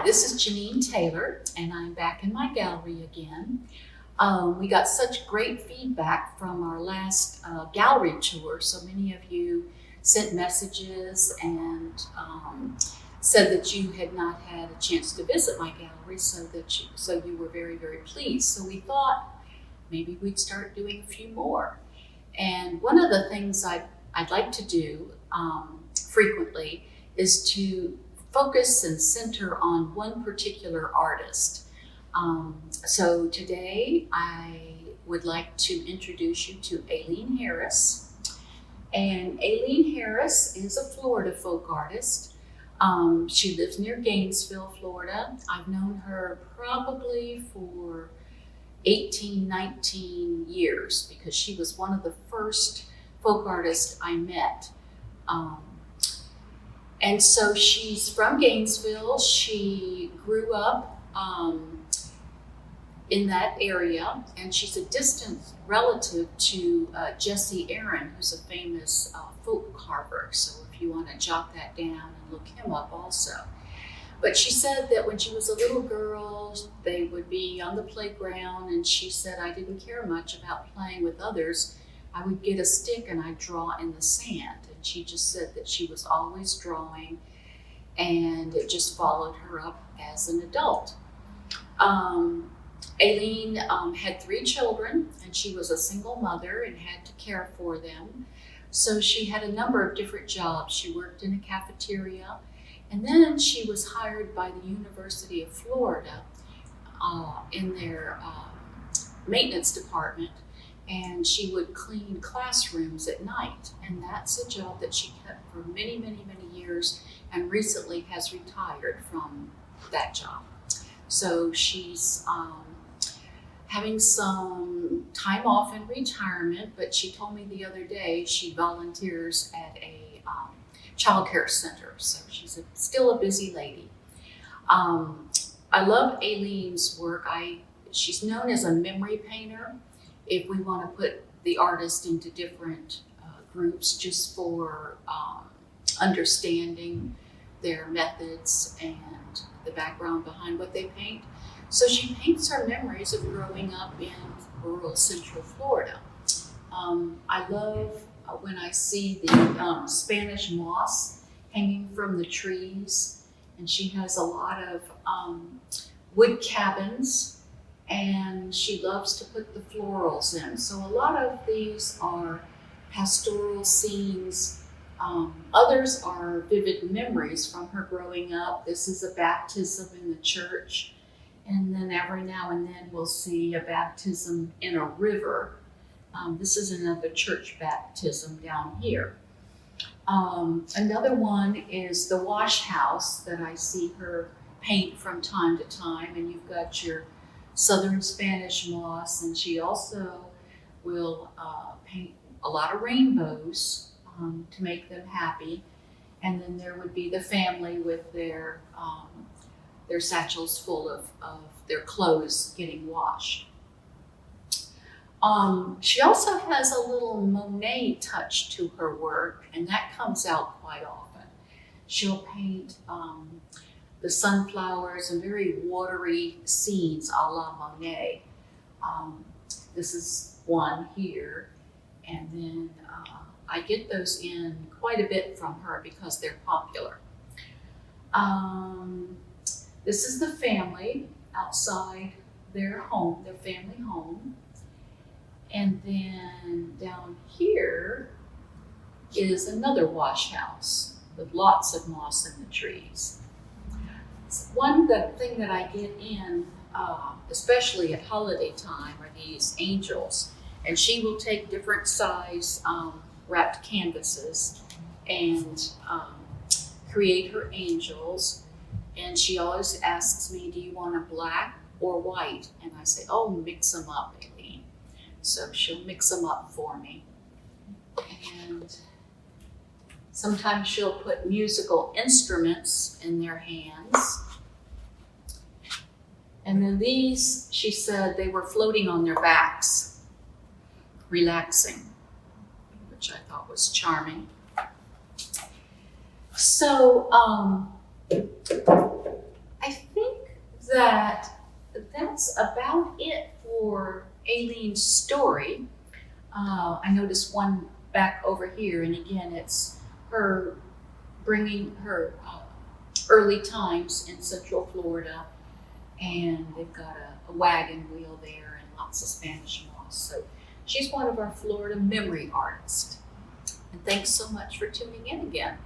this is Jeanine Taylor, and I'm back in my gallery again. We got such great feedback from our last gallery tour. So many of you sent messages and said that you had not had a chance to visit my gallery, so you were very, very pleased. So we thought maybe we'd start doing a few more. And one of the things I'd like to do frequently is to focus and center on one particular artist. So today I would like to introduce you to Alyne Harris. And Alyne Harris is a Florida folk artist. She lives near Gainesville, Florida. I've known her probably for 18, 19 years because she was one of the first folk artists I met. And so she's from Gainesville. She grew up in that area, and she's a distant relative to Jesse Aaron, who's a famous folk carver. So if you want to jot that down and look him up also. But she said that when she was a little girl, they would be on the playground, and she said, I didn't care much about playing with others. I would get a stick and I'd draw in the sand. And she just said that she was always drawing, and it just followed her up as an adult. Alyne had 3 children, and she was a single mother and had to care for them. So she had a number of different jobs. She worked in a cafeteria, and then she was hired by the University of Florida in their maintenance department, and she would clean classrooms at night. And that's a job that she kept for many, many, many years, and recently has retired from that job. So she's having some time off in retirement, but she told me the other day she volunteers at a child care center. So she's still a busy lady. I love Alyne's work. She's known as a memory painter. If we want to put the artist into different groups just for understanding their methods and the background behind what they paint. So she paints her memories of growing up in rural Central Florida. I love when I see the Spanish moss hanging from the trees, and she has a lot of wood cabins, and she loves to put the florals in. So a lot of these are pastoral scenes. Others are vivid memories from her growing up. This is a baptism in the church. And then every now and then we'll see a baptism in a river. This is another church baptism down here. Another one is the wash house that I see her paint from time to time. And you've got your Southern Spanish moss, and she also will paint a lot of rainbows to make them happy. And then there would be the family with their satchels full of their clothes getting washed. She also has a little Monet touch to her work, and that comes out quite often. She'll paint the sunflowers and very watery scenes a la Monet. This is one here, and then I get those in quite a bit from her because they're popular. This is the family outside their home, their family home. And then down here is another wash house with lots of moss in the trees. One thing that I get in, especially at holiday time, are these angels. And she will take different size wrapped canvases and create her angels. And she always asks me, do you want a black or white? And I say, oh, mix them up, Alyne. So she'll mix them up for me. And sometimes she'll put musical instruments in their hands. And then these, she said, they were floating on their backs, relaxing, which I thought was charming. So I think that's about it for Alyne's story. I noticed one back over here, and again, it's her bringing her early times in Central Florida, and they've got a wagon wheel there and lots of Spanish moss. So she's one of our Florida memory artists. And thanks so much for tuning in again.